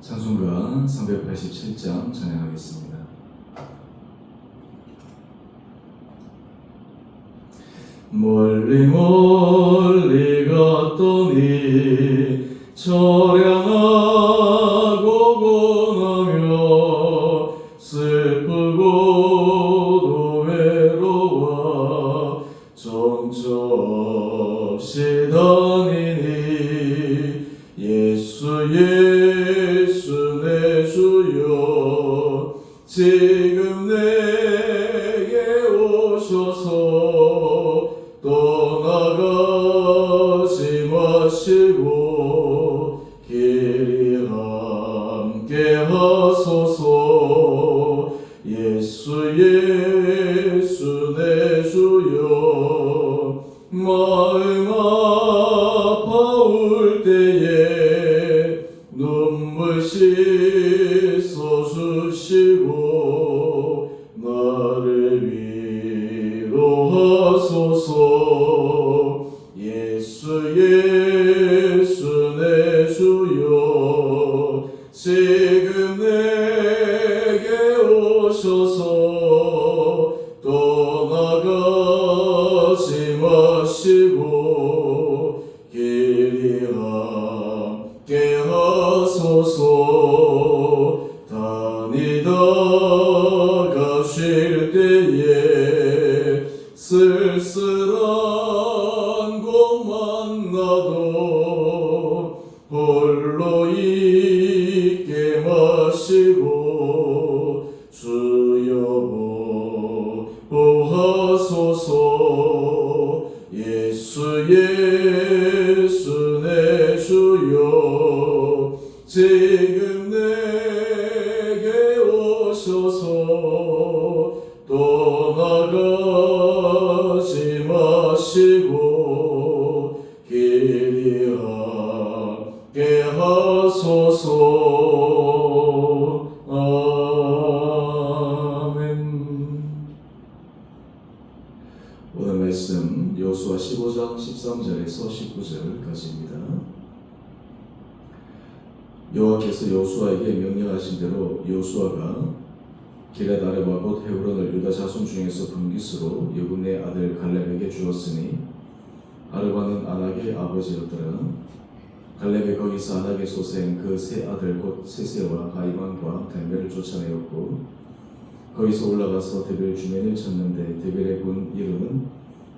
찬송가 387장 찬양하겠습니다. 멀리 멀리 갔더니 처량하고 고나며 슬프고도 외로워 정처없이 다니니 예수 예수 내 주여 지금 내게 오셔서 떠나가지 마시고 길이 함께 하소서. 예수 예수 내 주여 마음 아파올 때에 눈물 씻어주시고 나를 위로하소서. 예수 예수 내 주여 지금 내게 오셔서 떠나가지 마시고 길이 함께 하소서. 다니다가 쉴 때에 쓸쓸한 곳 만나도 홀로 있게 마시고 주여 보호하소서. 예수 예수 내 주여 지금 내게 오셔서 떠나가지 마시고 길이 함께 하소서. 아멘. 오늘 말씀 여호수아 15장 13절에서 19절까지입니다. 여호와께서 여호수아에게 명령하신 대로 여호수아가 기럇 아레와 곧 헤브론을 유다 자손 중에서 분깃으로 여분의 아들 갈렙에게 주었으니 아르바는 아낙의 아버지였더라. 갈렙이 거기서 아낙의 소생 그 세 아들 곧 세세와 가이만과 달멜을 쫓아내었고 거기서 올라가서 데벨 주면을 쳤는데 데벨의 군 이름은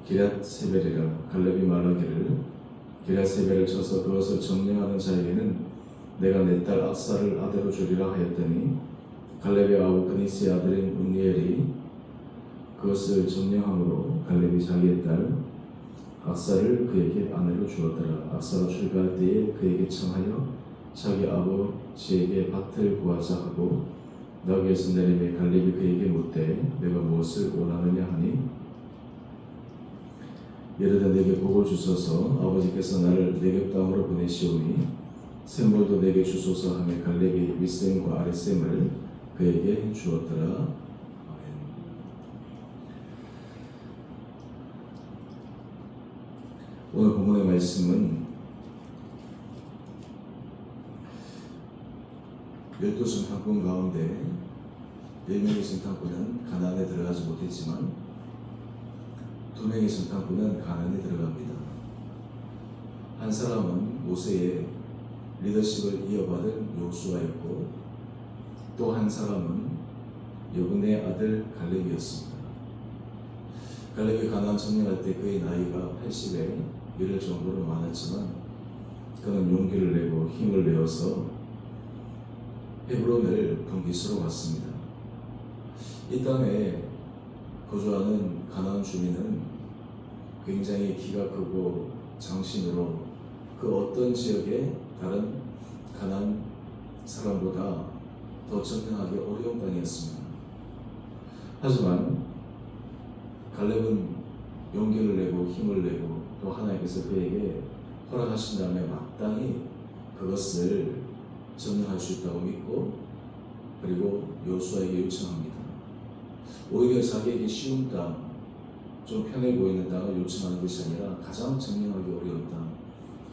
기럇세벨이라. 갈렙이 말하기를 기럇세벨을 쳐서 그것을 점령하는 자에게는 내가 내 딸 악사를 아내로 주리라 하였더니 갈렙의 아우 그니스의 아들인 운니엘이 그것을 점령함으로 갈렙이 자기의 딸 악사를 그에게 아내로 주었더라. 악사가 출가할 때에 그에게 청하여 자기 아버지에게 밭을 구하자 하고 나귀에서 내리매 갈렙이 그에게 묻되 내가 무엇을 원하느냐 하니 이르되 내게 복을 주소서. 아버지께서 나를 내게 땅으로 보내시오니 샘물도 내게 주소서 하며 갈렙이 윗샘과 아랫샘을 그에게 주었더라. 아멘. 오늘 본문의 말씀은 12정탐꾼 가운데 1명의 정탐꾼은 가나안에 들어가지 못했지만 2명의 정탐꾼은 가나안에 들어갑니다. 한 사람은 모세의 리더십을 이어받은 여호수아였고 또 한 사람은 여분의 아들 갈렙이었습니다. 갈렙이 가나안 점령할 때 그의 나이가 80에 이를 정도로 많았지만 그는 용기를 내고 힘을 내어서 헤브론을 분깃으로 갔습니다. 이 땅에 거주하는 가나안 주민은 굉장히 키가 크고 장신으로 그 어떤 지역의 다른 가나안 사람보다 더 점령하기 어려운 땅이었습니다. 하지만 갈렙은 용기를 내고 힘을 내고 또 하나님께서 그에게 허락하신 다음에 마땅히 그것을 점령할 수 있다고 믿고 그리고 여호수아에게 요청합니다. 오히려 자기에게 쉬운 땅, 좀 편해 보이는 땅을 요청하는 것이 아니라 가장 점령하기 어려운 땅,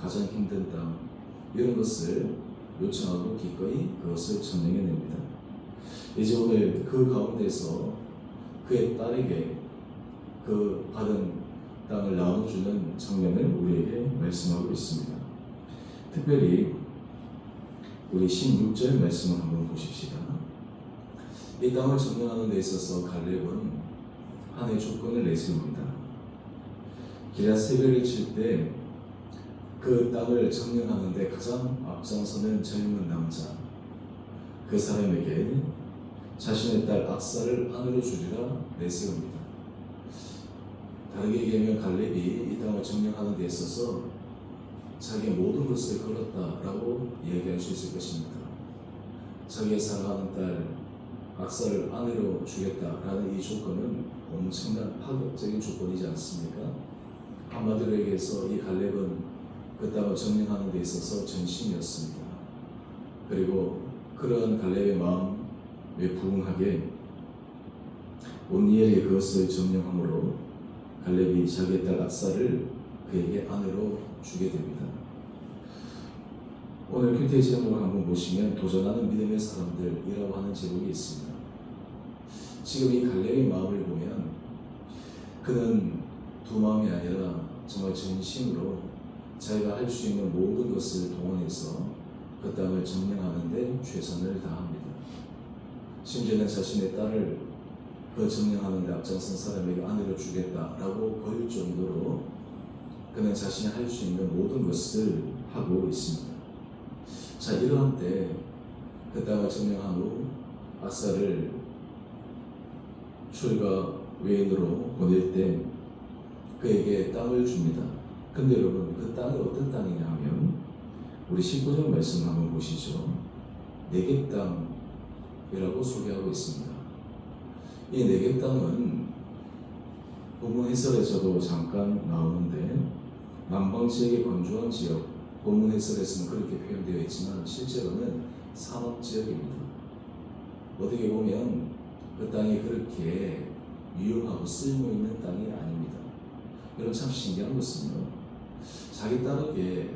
가장 힘든 땅, 이런 것을 요청하고 기꺼이 그것을 점령해냅니다. 이제 오늘 그 가운데서 그의 딸에게 그 받은 땅을 나눠주는 장면을 우리에게 말씀하고 있습니다. 특별히 우리 16절 말씀을 한번 보십시다. 이 땅을 점령하는 데 있어서 갈렙은 하나의 조건을 내세웁니다. 기럇세벨을 칠 때 그 땅을 점령하는 데 가장 앞장서는 젊은 남자, 그 사람에게 자신의 딸 악사를 아내로 주리라 내세웁니다. 다르게 얘기하면 갈렙이 이 땅을 점령하는 데 있어서 자기의 모든 것을 걸었다라고 이야기할 수 있을 것입니다. 자기의 사랑하는 딸 악사를 아내로 주겠다라는 이 조건은 엄청난 파격적인 조건이지 않습니까? 한마디로 얘기해서 이 갈렙은 그 땅을 점령하는 데 있어서 전심이었습니다. 그리고 그러한 갈렙의 마음에 부응하게 온니엘이 그것을 점령함으로 갈렙이 자기의 딸 악사를 그에게 아내로 주게 됩니다. 오늘 큐티의 제목을 한번 보시면 도전하는 믿음의 사람들이라고 하는 제목이 있습니다. 지금 이 갈렙의 마음을 보면 그는 두 마음이 아니라 정말 전심으로 자기가 할 수 있는 모든 것을 동원해서 그 땅을 점령하는 데 최선을 다합니다. 심지어는 자신의 딸을 그 점령하는 데 앞장선 사람에게 아내로 주겠다라고 거릴 정도로 그는 자신이 할 수 있는 모든 것을 하고 있습니다. 자, 이러한 때 그 땅을 점령한 후 악사를 출가 외인으로 보낼 때 그에게 땅을 줍니다. 근데 여러분, 그 땅이 어떤 땅이냐 하면 우리 19절 말씀 한번 보시죠. 네겝 땅이라고 소개하고 있습니다. 이 네겝 땅은 본문 해설에서도 잠깐 나오는데 남방 지역의 건조한 지역, 본문 해설에서는 그렇게 표현되어 있지만 실제로는 산업 지역입니다. 어떻게 보면 그 땅이 그렇게 유용하고 쓸모 있는 땅이 아닙니다. 여러분, 참 신기한 것은요, 자기 딸에게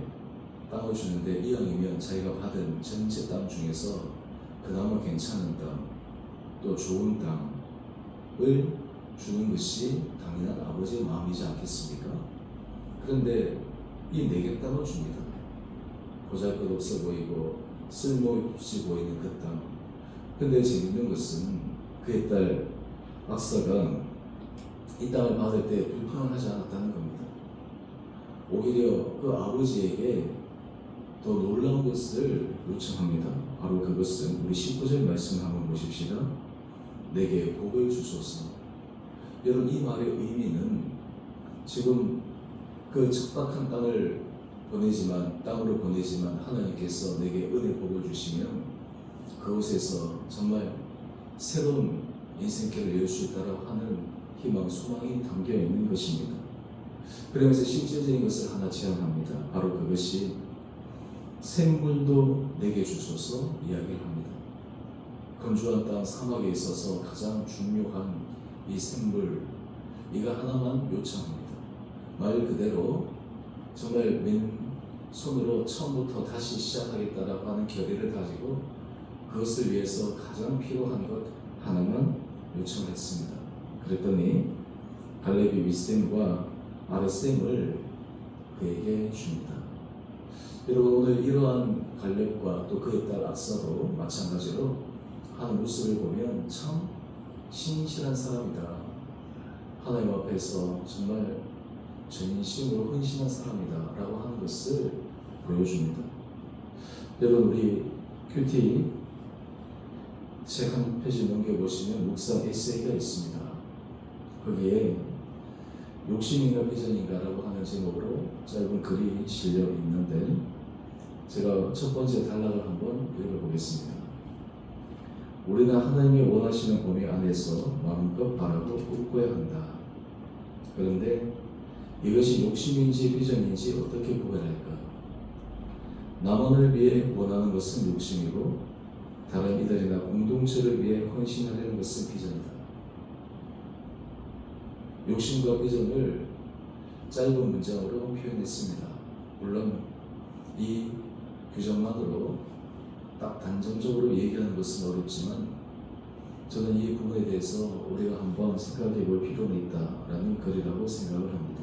땅을 주는데 이왕이면 자기가 받은 전체 땅 중에서 그나마 괜찮은 땅, 또 좋은 땅을 주는 것이 당연한 아버지의 마음이지 않겠습니까? 그런데 이 네겝 땅을 줍니다. 보잘것없어 보이고 쓸모없이 보이는 그 땅. 근데 재밌는 것은 그의 딸 악사가 이 땅을 받을 때 불평을 하지 않았다는 겁니다. 오히려 그 아버지에게 더 놀라운 것을 요청합니다. 바로 그것은 우리 19절 말씀을 한번 보십시다. 내게 복을 주소서. 여러분, 이 말의 의미는 지금 그 척박한 땅으로 보내지만 하나님께서 내게 은혜 복을 주시면 그곳에서 정말 새로운 인생길을 열 수 있다고 하는 희망, 소망이 담겨 있는 것입니다. 그러면서 실질적인 것을 하나 제안합니다. 바로 그것이 샘물도 내게 주소서 이야기를 합니다. 건조한 땅 사막에 있어서 가장 중요한 이 샘물, 이거 하나만 요청합니다. 말 그대로 정말 맨손으로 처음부터 다시 시작하겠다라고 하는 결의를 가지고 그것을 위해서 가장 필요한 것 하나만 요청했습니다. 그랬더니 갈렙이 윗샘과 아랫샘을 그에게 줍니다. 여러분, 오늘 이러한 갈렙과 또 그의 딸 악사도 마찬가지로 하는 모습을 보면 참 신실한 사람이다. 하나님 앞에서 정말 전심으로 헌신한 사람이다 라고 하는 것을 보여줍니다. 여러분, 우리 큐티 책 한 페이지 넘겨보시면 묵상 에세이가 있습니다. 거기에 욕심인가 비전인가 라고 하는 제목으로 짧은 글이 실려 있는데 제가 첫 번째 단락을 한번 읽어보겠습니다. 우리는 하나님이 원하시는 범위 안에서 마음껏 바라고 꿈꿔야 한다. 그런데 이것이 욕심인지 비전인지 어떻게 구별할까? 나만을 위해 원하는 것은 욕심이고 다른 이들이나 공동체를 위해 헌신하려는 것은 비전이다. 욕심과 비전을 짧은 문장으로 표현했습니다. 물론 이 규정만으로 딱 단정적으로 얘기하는 것은 어렵지만 저는 이 부분에 대해서 우리가 한번 생각해 볼 필요는 있다라는 글이라고 생각을 합니다.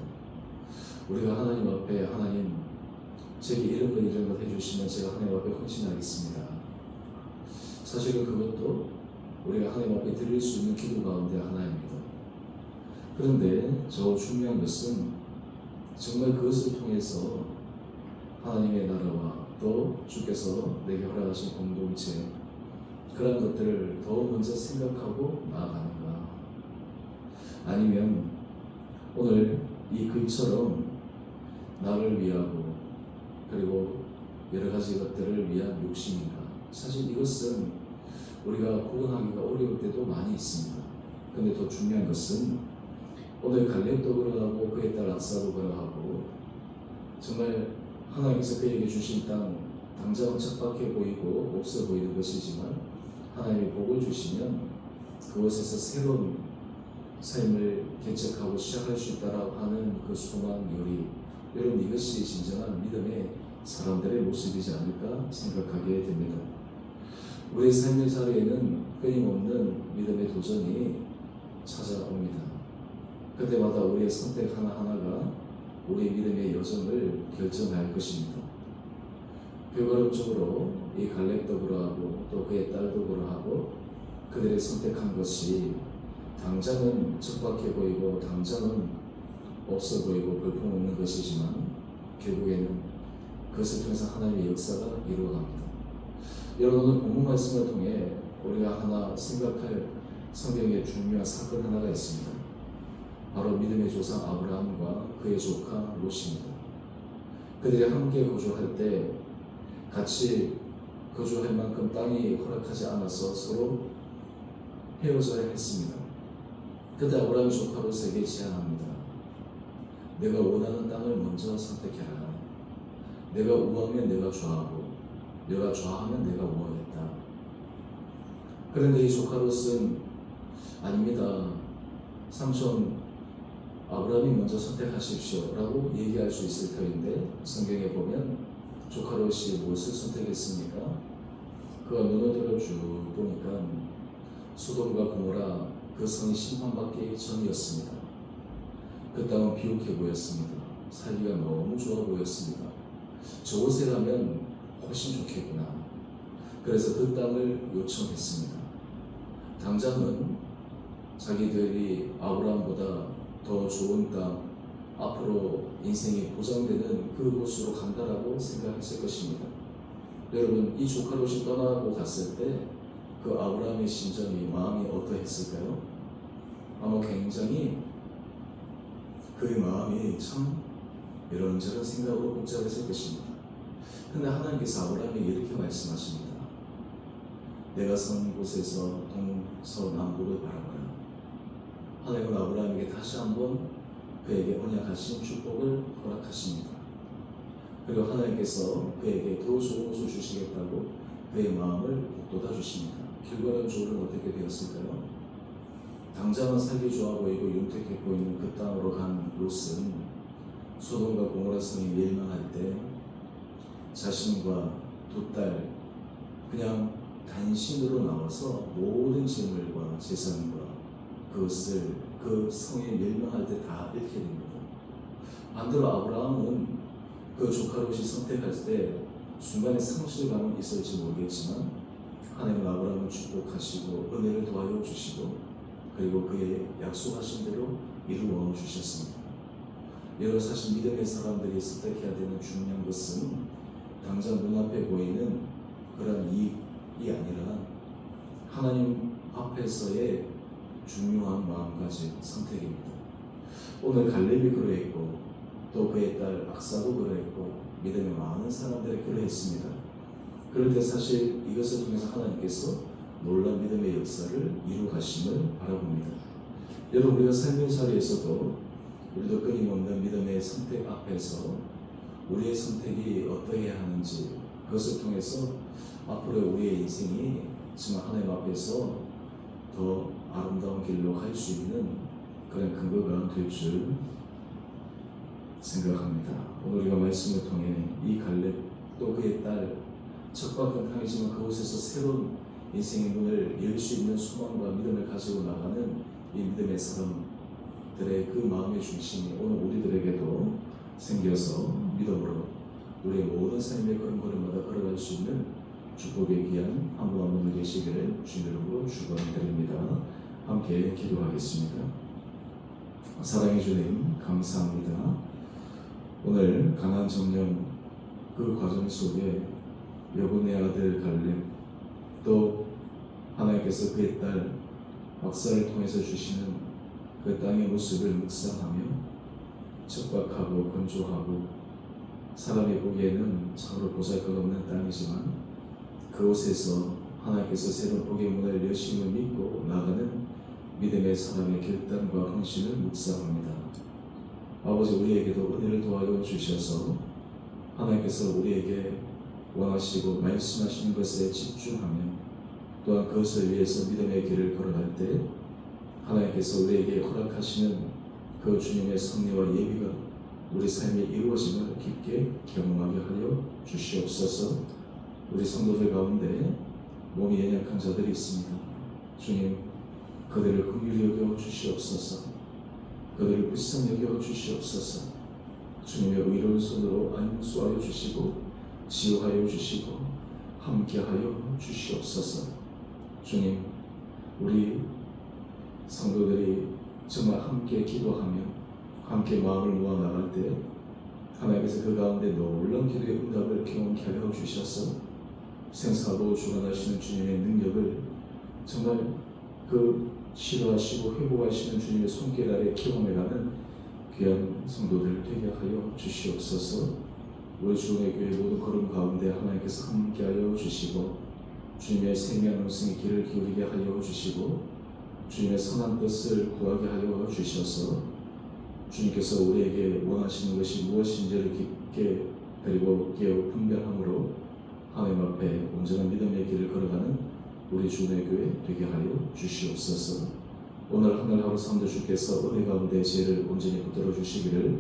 우리가 하나님 앞에 하나님 제게 이런 걸 해주시면 제가 하나님 앞에 헌신하겠습니다. 사실은 그것도 우리가 하나님 앞에 드릴 수 있는 기도 가운데 하나입니다. 그런데 저 중요한 것은 정말 그것을 통해서 하나님의 나라와 또 주께서 내게 허락하신 공동체 그런 것들을 더 먼저 생각하고 나아가는가, 아니면 오늘 이 글처럼 나를 위하고 그리고 여러 가지 것들을 위한 욕심인가. 사실 이것은 우리가 구분하기가 어려울 때도 많이 있습니다. 그런데 더 중요한 것은 오늘 갈렙도 그러하고 그의 딸 악사도 그러하고 정말 하나님께서 그에게 주신 땅 당장은 척박해 보이고 없어 보이는 것이지만 하나님이 복을 주시면 그곳에서 새로운 삶을 개척하고 시작할 수 있다라고 하는 그 소망, 요리, 여러분 이것이 진정한 믿음의 사람들의 모습이지 않을까 생각하게 됩니다. 우리의 삶의 자리에는 끊임없는 믿음의 도전이 찾아옵니다. 그때마다 우리의 선택 하나하나가 우리의 믿음의 여정을 결정할 것입니다. 결과적으로 이 갈렙도 그러하고 또 그의 딸도 그러하고 그들의 선택한 것이 당장은 척박해 보이고 당장은 없어 보이고 볼품없는 것이지만 결국에는 그것을 통해서 하나님의 역사가 이루어갑니다. 여러분 오늘 본문 말씀을 통해 우리가 하나 생각할 성경의 중요한 사건 하나가 있습니다. 바로 믿음의 조상 아브라함과 그의 조카 롯입니다. 그들이 함께 거주할 때 같이 거주할 만큼 땅이 허락하지 않아서 서로 헤어져야 했습니다. 그때 아브라함이 조카 롯에게 제안합니다. 내가 원하는 땅을 먼저 선택해라. 내가 우하면 내가 좌하고 내가 좌하면 내가 우하겠다. 그런데 이 조카 롯은 아닙니다. 삼촌 아브라함이 먼저 선택하십시오 라고 얘기할 수 있을 터인데 성경에 보면 조카 롯이 무엇을 선택했습니까? 그가 눈을 들어 쭉 보니까 소돔과 고모라 그 성이 심판받기 전이었습니다. 그 땅은 비옥해 보였습니다. 살기가 너무 좋아 보였습니다. 저곳에 가면 훨씬 좋겠구나. 그래서 그 땅을 요청했습니다. 당장은 자기들이 아브라함보다 더 좋은 땅, 앞으로 인생이 보장되는 그곳으로 간다라고 생각했을 것입니다. 여러분, 이 조카 롯이 떠나고 갔을 때 그 아브라함의 심정이, 마음이 어떠했을까요? 아마 굉장히 그의 마음이 참 이런저런 생각으로 복잡했을 것입니다. 그런데 하나님께서 아브라함에게 이렇게 말씀하십니다. 내가 선 곳에서 동서남북을 바라보라. 하나님은 아브라함에게 다시 한번 그에게 언약하신 축복을 허락하십니다. 그리고 하나님께서 그에게 더 좋은 것을 주시겠다고 그의 마음을 돋아주십니다. 결과적으로 어떻게 되었을까요? 당장은 살기 좋아 보이고 윤택해 보이는 그 땅으로 간 롯은 소돔과 고모라 성이 멸망할 때 자신과 두 딸 그냥 단신으로 나와서 모든 재물과 재산과 그것을 그 성에 멸망할 때 다 잃게 됩니다. 반대로 아브라함은 그 조카 롯이 선택할 때 순간의 상실감은 있을지 모르겠지만 하나님은 아브라함을 축복하시고 은혜를 더하여 주시고 그리고 그의 약속하신 대로 이루어 주셨습니다. 여러분 사실 믿음의 사람들이 선택해야 되는 중요한 것은 당장 눈앞에 보이는 그런 이익이 아니라 하나님 앞에서의 중요한 마음가짐, 선택입니다. 오늘 갈렙이 그러했고 또 그의 딸 악사도 그러했고 믿음의 많은 사람들이 그러했습니다. 그럴 때 사실 이것을 통해서 하나님께서 놀라운 믿음의 역사를 이루가심을 바라봅니다. 여러분 우리가 삶의 자리에서도 우리도 끊임없는 믿음의 선택 앞에서 우리의 선택이 어떠해야 하는지 그것을 통해서 앞으로 우리의 인생이 정말 하나님 앞에서 더 아름다운 길로 갈 수 있는 그런 근거가 될 줄 생각합니다. 오늘 우리가 말씀을 통해 이 갈렙 또 그의 딸 척박한 땅이지만 그곳에서 새로운 인생의 문을 열 수 있는 소망과 믿음을 가지고 나가는 이 믿음의 사람들의 그 마음의 중심이 오늘 우리들에게도 생겨서 믿음으로 우리의 모든 삶의 걸음걸음마다 걸어갈 수 있는 축복의 귀한 한 분 한 분 되시기를 주님으로 축원드립니다. 함께 기도하겠습니다. 사랑해 주님 감사합니다. 오늘 가나안 정령 그 과정 속에 여분의 아들 갈렙 또 하나님께서 그의 딸 박사를 통해서 주시는 그 땅의 모습을 묵상하며 척박하고 건조하고 사람이 보기에는 참으로 보잘것없는 땅이지만 그곳에서 하나님께서 새로운 복의 문을 열심히 믿고 나가는 믿음의 사람의 결단과 헌신을 묵상합니다. 아버지 우리에게도 은혜를 도와여 주셔서 하나님께서 우리에게 원하시고 말씀하시는 것에 집중하며 또한 그것을 위해서 믿음의 길을 걸어갈 때 하나님께서 우리에게 허락하시는 그 주님의 섭리와 예비가 우리 삶에 이루어짐을 깊게 경험하게 하여 주시옵소서. 우리 성도들 가운데 몸이 연약한 자들이 있습니다. 주님 그들을 긍휼히 여겨 주시옵소서. 그들을 불쌍히 여겨 주시옵소서. 주님의 의로운 손으로 안수하여 주시고 치유하여 주시고 함께하여 주시옵소서. 주님 우리 성도들이 정말 함께 기도하며 함께 마음을 모아 나갈 때 하나님께서 그 가운데 놀라운 기도의 응답을 경험케 하여 주셔서 생사하고 주관하시는 주님의 능력을 정말 그 치료하시고 회복하시는 주님의 손길 아래 경험해가는 귀한 성도들 되게 하여 주시옵소서. 우리 주님의 교회 모든 걸음 가운데 하나님께서 함께하여 주시고 주님의 생명의 음성의 귀를 기울이게 하여 주시고 주님의 선한 뜻을 구하게 하여 주셔서 주님께서 우리에게 원하시는 것이 무엇인지를 깊게 그리고 깨어 분별함으로 하나님 앞에 온전한 믿음의 길을 걸어가는 우리 주님의 교회 되게 하여 주시옵소서. 오늘 하늘 하루 삼도 주께서 은혜 가운데 죄를 온전히 붙들어 주시기를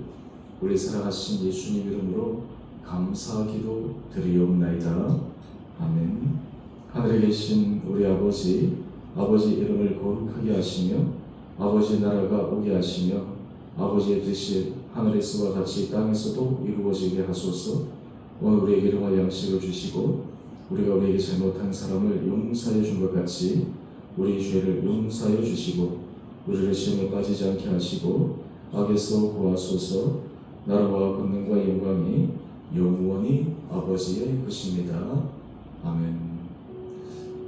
우리 사랑하신 예수님 이름으로 감사기도 드리옵나이다. 아멘. 하늘에 계신 우리 아버지 이름을 거룩하게 하시며 아버지 나라가 오게 하시며 아버지의 뜻이 하늘에서와 같이 땅에서도 이루어지게 하소서. 오늘 우리에게 일용할 양식을 주시고 우리가 우리에게 잘못한 사람을 용서해 준 것 같이 우리 죄를 용서하여 주시고 우리를 시험에 빠지지 않게 하시고 악에서 구하소서. 나라와 권능과 영광이 영원히 아버지의 것입니다. 아멘.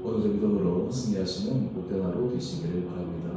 오늘도 믿음으로 승리하시는 복된 하루 되시기를 바랍니다.